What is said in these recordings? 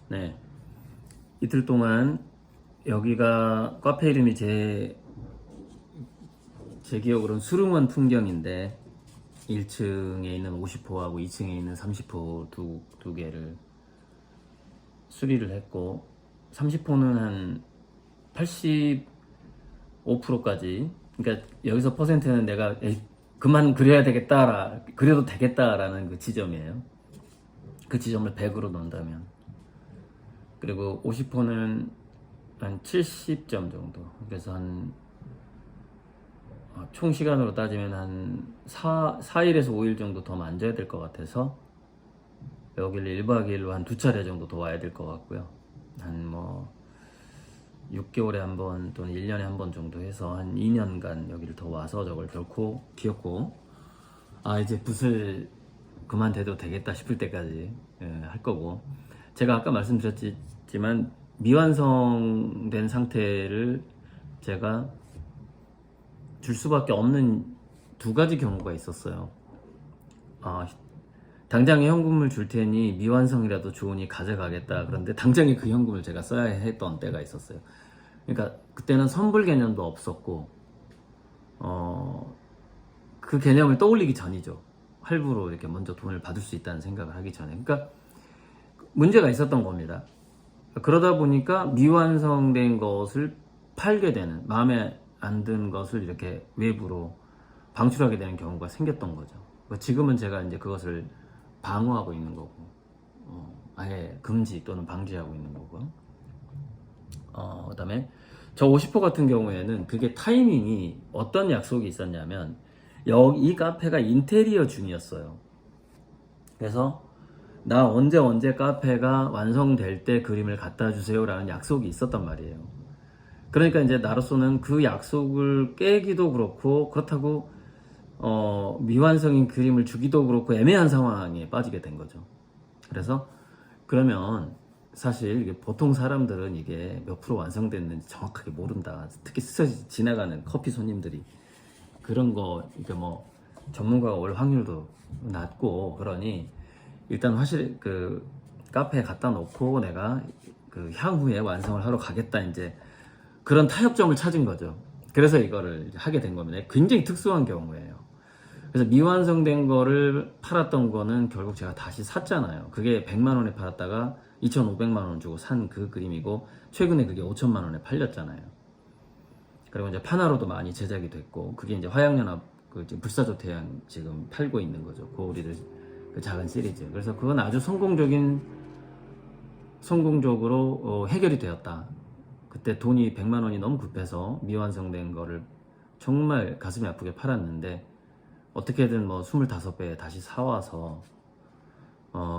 네, 이틀 동안 여기가 카페 이름이 제 기억으로는 수릉원 풍경인데 1층에 있는 50호하고 2층에 있는 30호 두 개를 수리를 했고 30호는 한 85%까지, 그러니까 여기서 퍼센트는 내가 그만 그려야 되겠다, 그려도 되겠다라는 그 지점이에요. 그 지점을 100으로 넣는다면. 그리고 50호는 한 70점 정도. 그래서 총 시간으로 따지면 한 4일에서 5일 정도 더 만져야 될 것 같아서 여기를 1박 2일로 한 2차례 정도 더 와야 될 것 같고요. 한 뭐 6개월에 한 번 또는 1년에 한 번 정도 해서 한 2년간 여기를 더 와서 저걸 결코 비웠고, 이제 붓을 그만 대도 되겠다 싶을 때까지 할 거고, 제가 아까 말씀드렸지만 미완성된 상태를 제가 줄 수밖에 없는 두 가지 경우가 있었어요. 당장에 현금을 줄 테니 미완성이라도 좋으니 가져가겠다. 그런데 당장에 그 현금을 제가 써야 했던 때가 있었어요. 그러니까 그때는 선불 개념도 없었고, 그 개념을 떠올리기 전이죠. 할부로 이렇게 먼저 돈을 받을 수 있다는 생각을 하기 전에. 그러니까 문제가 있었던 겁니다. 그러다 보니까 미완성된 것을 팔게 되는, 마음에 안 든 것을 이렇게 외부로 방출하게 되는 경우가 생겼던 거죠. 지금은 제가 이제 그것을 방어하고 있는 거고, 아예 금지 또는 방지하고 있는 거고. 그 다음에 저 50호 같은 경우에는 그게 타이밍이 어떤 약속이 있었냐면, 이 카페가 인테리어 중이었어요. 그래서 나 언제 카페가 완성될 때 그림을 갖다 주세요 라는 약속이 있었단 말이에요. 그러니까 이제 나로서는 그 약속을 깨기도 그렇고, 그렇다고 미완성인 그림을 주기도 그렇고 애매한 상황에 빠지게 된 거죠. 그래서 그러면 사실 이게 보통 사람들은 이게 몇 프로 완성됐는지 정확하게 모른다. 특히 스쳐 지나가는 커피 손님들이 그런 거, 이게 뭐 전문가가 올 확률도 낮고, 그러니 일단 그 카페에 갖다 놓고 내가 그 향후에 완성을 하러 가겠다, 이제 그런 타협점을 찾은 거죠. 그래서 이거를 하게 된 겁니다. 굉장히 특수한 경우예요. 그래서 미완성된 거를 팔았던 거는 결국 제가 다시 샀잖아요. 그게 100만 원에 팔았다가 2,500만 원 주고 산 그 그림이고, 최근에 그게 5천만 원에 팔렸잖아요. 그리고 이제 판화로도 많이 제작이 됐고, 그게 이제 화양연합 그 불사조 태양 지금 팔고 있는 거죠. 고우리들 그 작은 시리즈. 그래서 그건 아주 성공적으로 해결이 되었다. 그때 돈이 100만 원이 너무 급해서 미완성된 거를 정말 가슴이 아프게 팔았는데, 어떻게든 뭐 25배 다시 사와서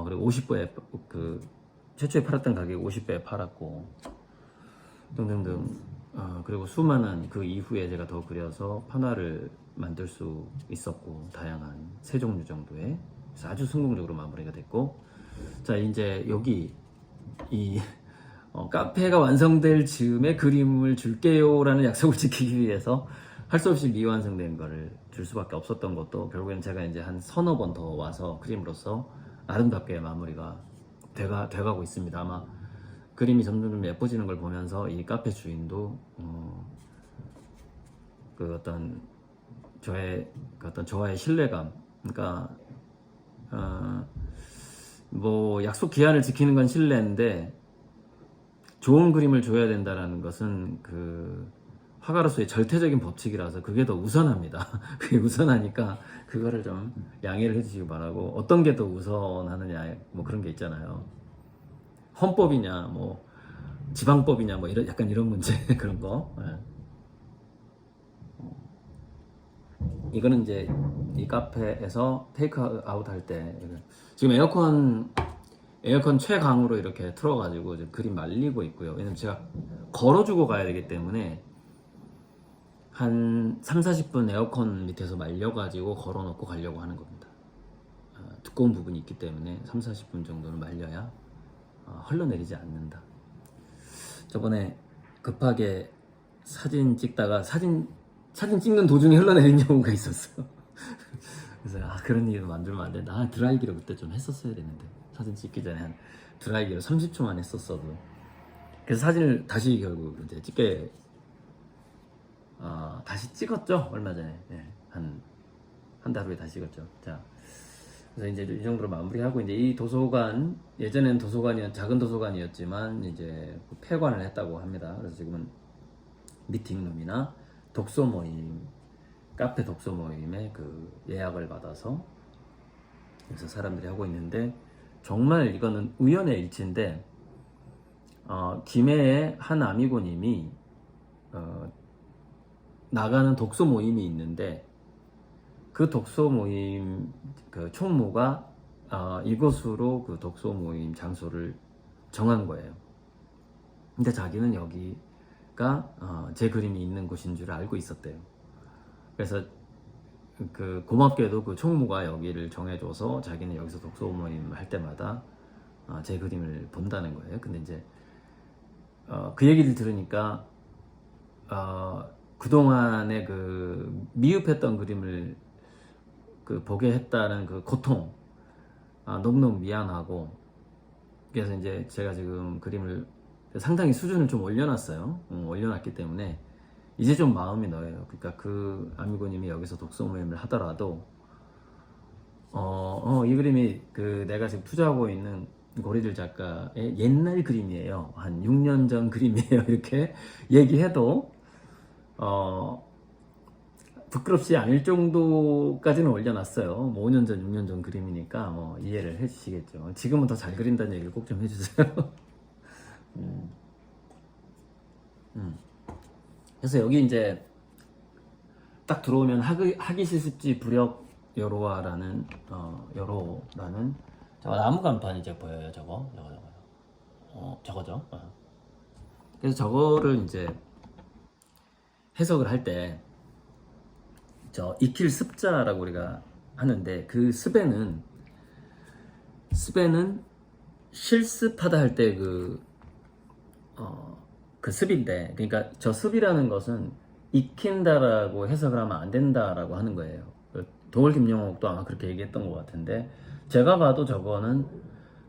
그리고 50배에 그 최초에 팔았던 가격에 50배에 팔았고 등등등. 그리고 수많은 그 이후에 제가 더 그려서 판화를 만들 수 있었고, 다양한 3종류 정도의. 그래서 아주 성공적으로 마무리가 됐고, 자 이제 여기 이 카페가 완성될 즈음에 그림을 줄게요 라는 약속을 지키기 위해서 할 수 없이 미완성된 거를 줄 수밖에 없었던 것도, 결국엔 제가 이제 한 서너 번 더 와서 그림으로써 아름답게 마무리가 돼가고 있습니다. 아마 그림이 점점 예뻐지는 걸 보면서 이 카페 주인도 그 어떤 저와의 신뢰감, 그러니까 뭐 약속 기한을 지키는 건 신뢰인데, 좋은 그림을 줘야 된다라는 것은 그 화가로서의 절대적인 법칙이라서 그게 더 우선합니다. 그게 우선하니까 그거를 좀 양해를 해주시기 바라고. 어떤 게 더 우선하느냐, 뭐 그런 게 있잖아요. 헌법이냐, 뭐 지방법이냐, 뭐 약간 이런 문제 그런 거. 이거는 이제 이 카페에서 테이크 아웃 할 때, 지금 에어컨 최강으로 이렇게 틀어가지고 지금 그림 말리고 있고요. 왜냐면 제가 걸어주고 가야 되기 때문에 한 3-40분 에어컨 밑에서 말려가지고 걸어놓고 가려고 하는 겁니다. 두꺼운 부분이 있기 때문에 3-40분 정도는 말려야 흘러내리지 않는다. 저번에 급하게 사진 찍다가 사진 찍는 도중에 흘러내린 경우가 있었어요. 그래서 그런 일을 만들면 안 된다. 드라이기로 그때 좀 했었어야 되는데, 사진 찍기 전에 한 드라이기로 30초만 했었어도. 그래서 사진을 다시 결국 이제 다시 찍었죠. 얼마 전에. 네, 한 달 후에 다시 찍었죠. 자, 그래서 이제 이 정도로 마무리하고, 이제 이 도서관, 예전엔 작은 도서관이었지만 이제 폐관을 했다고 합니다. 그래서 지금은 미팅룸이나 독서 모임, 카페 독서 모임에 그 예약을 받아서 그래서 사람들이 하고 있는데, 정말 이거는 우연의 일치인데, 김해의 한 아미고님이 나가는 독서 모임이 있는데, 그 독서 모임 그 총무가 이곳으로 그 독서 모임 장소를 정한 거예요. 근데 자기는 여기가 제 그림이 있는 곳인 줄 알고 있었대요. 그래서 그 고맙게도 그 총무가 여기를 정해줘서 자기는 여기서 독서 모임 할 때마다 제 그림을 본다는 거예요. 근데 이제 그 얘기를 들으니까 그동안에 그 미흡했던 그림을 그 보게 했다는 그 고통, 너무너무 미안하고, 그래서 이제 제가 지금 그림을 상당히 수준을 좀 올려놨어요. 올려놨기 때문에 이제 좀 마음이 놓여요. 그러니까 그 아미고님이 여기서 독서 모임을 하더라도 이 그림이 그 내가 지금 투자하고 있는 고리들 작가의 옛날 그림이에요. 한 6년 전 그림이에요. 이렇게 얘기해도 부끄럽지 않을 정도까지는 올려놨어요. 뭐 5년 전, 6년 전 그림이니까 뭐 이해를 해주시겠죠. 지금은 더 잘 그린다는 얘기를 꼭 좀 해주세요. 그래서 여기 이제 딱 들어오면 하기 실습지 부력 여로라는 나무 간판 이제 보여요. 저거죠. 그래서 저거를 이제 해석을 할 때 익힐 습자라고 우리가 하는데, 그 습에는 실습하다 할 때 그 습인데, 그러니까 저 습이라는 것은 익힌다라고 해석을 하면 안 된다라고 하는 거예요. 동월 김영옥도 아마 그렇게 얘기했던 것 같은데, 제가 봐도 저거는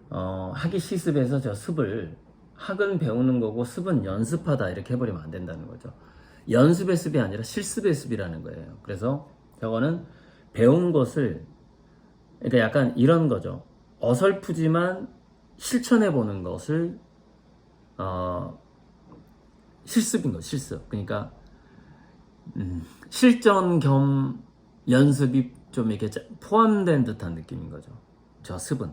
학이 시습에서 저 습을, 학은 배우는 거고 습은 연습하다 이렇게 해버리면 안 된다는 거죠. 연습의 습이 아니라 실습의 습이라는 거예요. 그래서 저거는 배운 것을, 그러니까 약간 이런 거죠. 어설프지만 실천해 보는 것을 실습인 거죠. 실습. 그러니까 실전 겸 연습이 좀 이렇게 포함된 듯한 느낌인 거죠. 저 습은.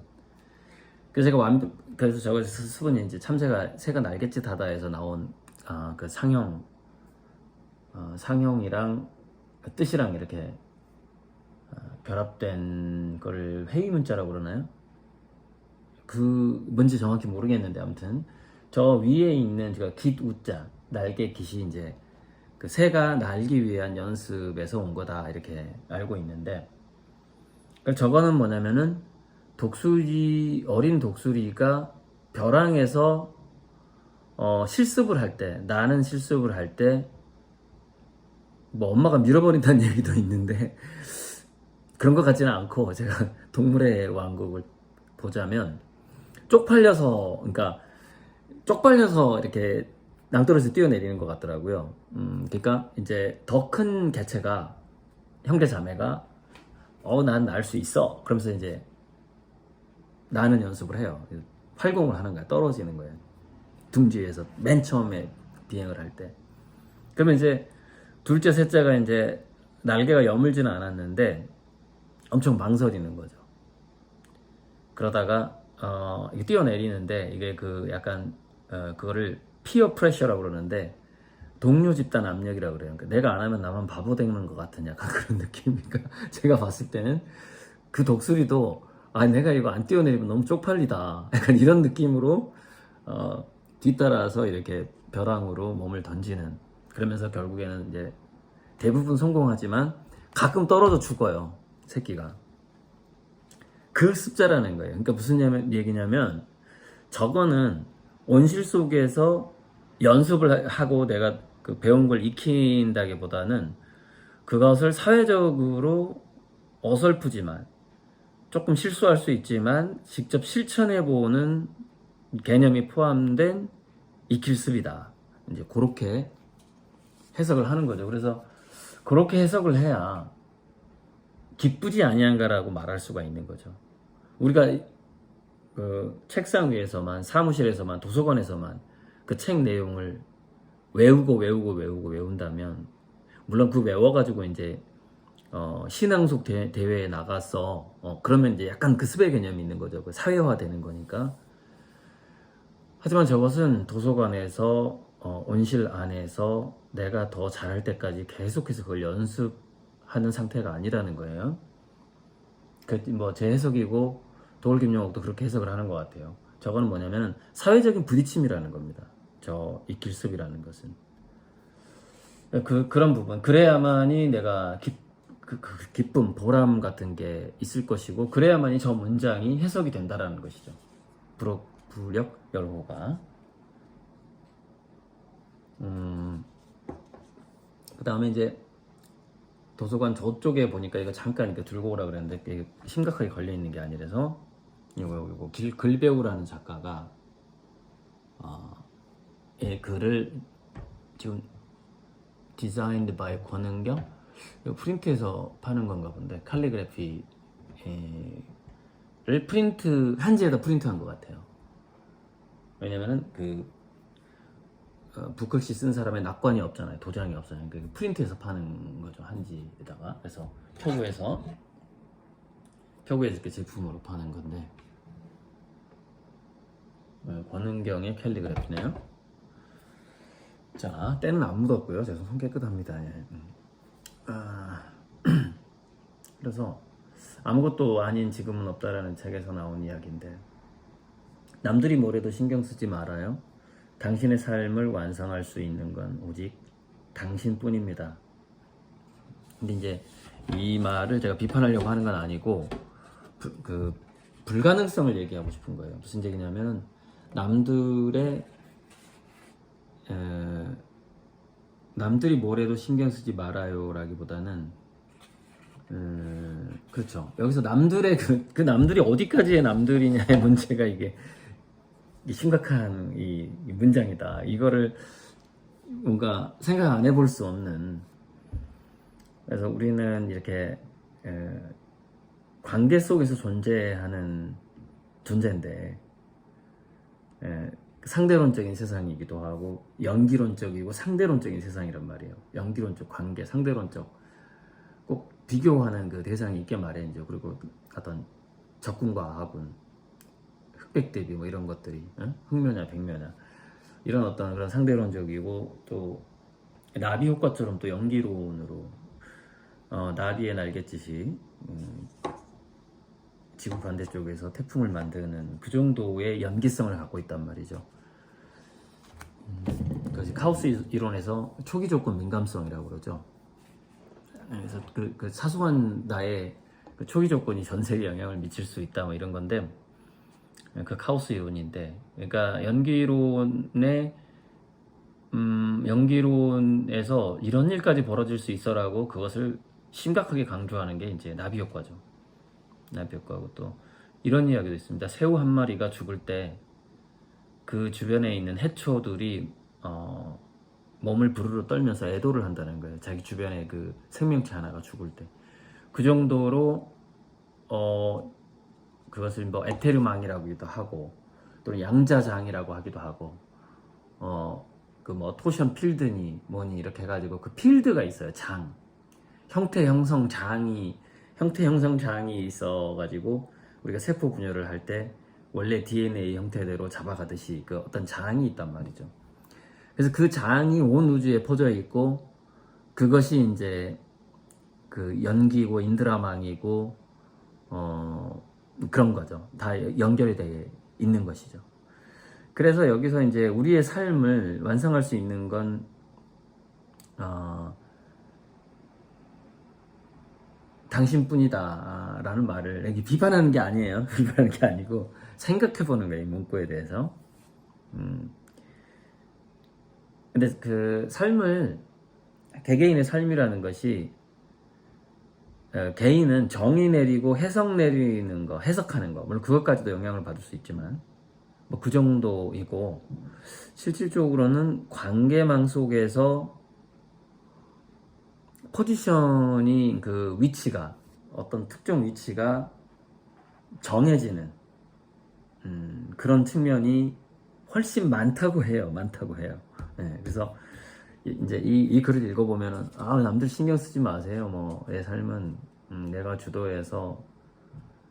그래서 제가 그래서 저거 습은 이제 참새가 새가 날갯짓 하다에서 나온 그 상형이랑 그 뜻이랑 이렇게 결합된 거를 회의 문자라고 그러나요? 그 뭔지 정확히 모르겠는데, 아무튼 저 위에 있는 제가 깃우자, 날개 깃이 이제 그 새가 날기 위한 연습에서 온 거다 이렇게 알고 있는데, 저거는 뭐냐면은 어린 독수리가 벼랑에서 실습을 할 때, 나는 실습을 할 때 뭐 엄마가 밀어버린다는 얘기도 있는데 그런 것 같지는 않고, 제가 동물의 왕국을 보자면 쪽팔려서 이렇게 낭떠러지 뛰어내리는 것 같더라고요. 그러니까 이제 더 큰 개체가, 형제 자매가 난 날 수 있어 그러면서 이제 나는 연습을 해요. 활공을 하는 거야. 떨어지는 거예요. 둥지에서 맨 처음에 비행을 할 때. 그러면 이제 둘째, 셋째가 이제 날개가 여물지는 않았는데 엄청 망설이는 거죠. 그러다가 이게 뛰어내리는데, 이게 그 약간 그거를 피어 프레셔라고 그러는데, 동료 집단 압력이라고 그래요. 그러니까 내가 안 하면 나만 바보 되는 것 같은 약간 그런 느낌이니까 제가 봤을 때는 그 독수리도 내가 이거 안 뛰어내리면 너무 쪽팔리다 약간 이런 느낌으로 뒤따라서 이렇게 벼랑으로 몸을 던지는, 그러면서 결국에는 이제 대부분 성공하지만 가끔 떨어져 죽어요, 새끼가. 그 습자라는 거예요. 그러니까 무슨 얘기냐면, 저거는 온실 속에서 연습을 하고 내가 그 배운 걸 익힌다기보다는 그것을 사회적으로 어설프지만 조금 실수할 수 있지만 직접 실천해보는 개념이 포함된 이킬습이다. 이제 그렇게 해석을 하는 거죠. 그래서 그렇게 해석을 해야 기쁘지 아니한가라고 말할 수가 있는 거죠. 우리가 그 책상 위에서만, 사무실에서만, 도서관에서만 그 책 내용을 외운다면, 물론 그 외워가지고 이제 신앙속 대회에 나가서 그러면 이제 약간 그 습의 개념이 있는 거죠. 그 사회화 되는 거니까. 하지만 저것은 도서관에서 온실 안에서 내가 더 잘할 때까지 계속해서 그걸 연습하는 상태가 아니라는 거예요. 뭐 제 해석이고 도올 김용옥도 그렇게 해석을 하는 것 같아요. 저거는 뭐냐면 사회적인 부딪힘이라는 겁니다. 저 이 길습이라는 것은 그런 부분, 그래야만이 내가 기쁨, 보람 같은 게 있을 것이고, 그래야만이 저 문장이 해석이 된다라는 것이죠. 부력 열호가. 그 다음에 이제 도서관 저쪽에 보니까 이거 잠깐 이렇게 들고 오라 그랬는데 이게 심각하게 걸려 있는 게 아니라서, 이거 글배우라는 작가가 글을 지금 디자인드 바이 권은경, 프린트해서 파는 건가 본데, 칼리그래피를 한지에다 프린트한 것 같아요. 왜냐면은 북글씨 쓴 사람의 낙관이 없잖아요. 도장이 없잖아요. 그러니까 프린트해서 파는 거죠, 한지에다가. 그래서 표구에서 이렇게 제품으로 파는 건데, 권은경의 캘리그래피네요. 자, 때는 안 묻었고요. 제가 손 깨끗합니다. 예. 그래서 아무것도 아닌 지금은 없다라는 책에서 나온 이야기인데, 남들이 뭐래도 신경 쓰지 말아요. 당신의 삶을 완성할 수 있는 건 오직 당신뿐입니다. 근데 이제 이 말을 제가 비판하려고 하는 건 아니고 불가능성을 얘기하고 싶은 거예요. 무슨 얘기냐면, 남들이 뭐래도 신경 쓰지 말아요 라기보다는, 그렇죠. 여기서 남들의 그 남들이 어디까지의 남들이냐의 문제가 이게 심각한 이 문장이다. 이거를 뭔가 생각 안 해볼 수 없는. 그래서 우리는 이렇게 관계 속에서 존재하는 존재인데, 상대론적인 세상이기도 하고 연기론적이고 상대론적인 세상이란 말이에요. 연기론적 관계, 상대론적, 꼭 비교하는 그 대상이 있게 마련이죠. 그리고 어떤 적군과 아군, 흑백 대비 뭐 이런 것들이, 흑묘냐 백묘냐, 이런 어떤 그런 상대론적이고, 또 나비 효과처럼 또 연기론으로 나비의 날갯짓이 지구 반대쪽에서 태풍을 만드는 그 정도의 연기성을 갖고 있단 말이죠. 그래서 카오스 이론에서 초기 조건 민감성이라고 그러죠. 그래서 그 사소한 나의 그 초기 조건이 전 세계에 영향을 미칠 수 있다, 뭐 이런 건데, 그 카오스 이론인데, 그러니까 연기론에서 이런 일까지 벌어질 수 있어라고 그것을 심각하게 강조하는 게 이제 나비 효과죠. 나비 효과고, 또 이런 이야기도 있습니다. 새우 한 마리가 죽을 때 그 주변에 있는 해초들이 몸을 부르르 떨면서 애도를 한다는 거예요. 자기 주변에 그 생명체 하나가 죽을 때. 그 정도로 그것을 뭐 에테르망이라고도 하고, 또는 양자장이라고 하기도 하고, 그 뭐 토션 필드니 뭐니 이렇게 해가지고 그 필드가 있어요. 장, 형태 형성 장이 있어가지고 우리가 세포 분열을 할 때 원래 DNA 형태대로 잡아가듯이 그 어떤 장이 있단 말이죠. 그래서 그 장이 온 우주에 퍼져 있고, 그것이 이제 그 연기고 인드라망이고 그런 거죠. 다 연결이 되어 있는 것이죠. 그래서 여기서 이제 우리의 삶을 완성할 수 있는 건 당신뿐이다 라는 말을, 여기 비판하는 게 아니에요. 비판하는 게 아니고 생각해보는 거예요, 이 문구에 대해서. 근데 그 삶을, 개개인의 삶이라는 것이, 개인은 정의 내리고 해석 내리는 거, 해석하는 거, 물론 그것까지도 영향을 받을 수 있지만, 뭐 그 정도이고, 실질적으로는 관계망 속에서 포지션이 그 위치가 어떤 특정 위치가 정해지는 그런 측면이 훨씬 많다고 해요. 네, 그래서 이제 이 글을 읽어보면은 남들 신경 쓰지 마세요. 뭐 내 삶은 내가 주도해서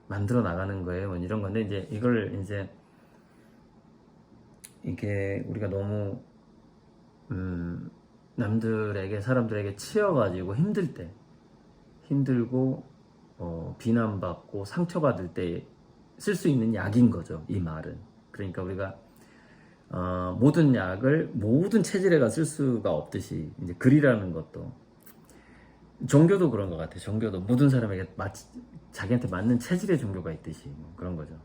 만들어 나가는 거예요. 뭐 이런 건데 이제 이걸 이제 이게 우리가 너무 남들에게 사람들에게 치여가지고 힘들 때 힘들고 비난받고 상처받을 때 쓸 수 있는 약인 거죠. 이 말은. 그러니까 우리가 모든 약을 모든 체질에가 쓸 수가 없듯이 이제 글이라는 것도 종교도 그런 것 같아요. 종교도 모든 사람에게 자기한테 맞는 체질의 종교가 있듯이 뭐 그런 거죠.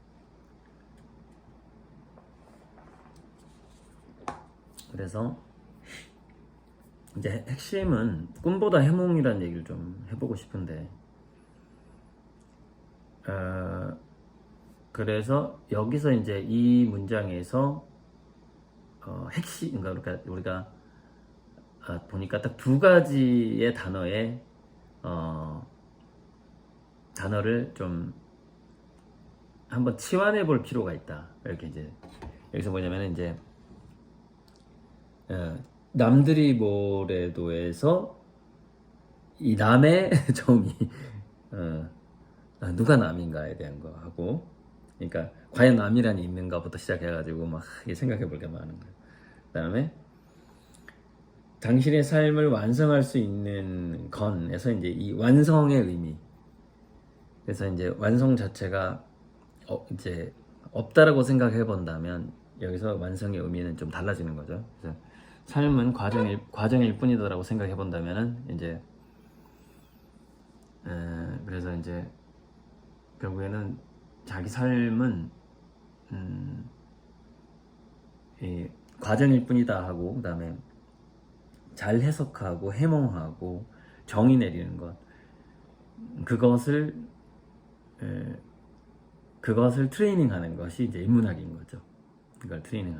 그래서 이제 핵심은 꿈보다 해몽이라는 얘기를 좀 해보고 싶은데 그래서 여기서 이제 이 문장에서 핵심 그러니까 우리가 보니까 딱 두 가지의 단어를 좀 한번 치환해 볼 필요가 있다. 이렇게 이제 여기서 뭐냐면 이제 남들이 뭐래도에서 이 남의 정의 누가 남인가에 대한 거 하고, 그러니까 과연 남이란이 있는가부터 시작해가지고 막 생각해 볼 게 많은 거예요. 그다음에 당신의 삶을 완성할 수 있는 건에서 이제 이 완성의 의미. 그래서 이제 완성 자체가 이제 없다라고 생각해 본다면 여기서 완성의 의미는 좀 달라지는 거죠. 그래서 삶은 과정일 뿐이다라고 생각해 본다면은 이제 그래서 이제 결국에는 자기 삶은 이 과정일 뿐이다 하고 그다음에 잘 해석하고 해몽하고 정의 내리는 것 그것을 트레이닝하는 것이 이제 인문학인 거죠. 그걸 트레이닝하는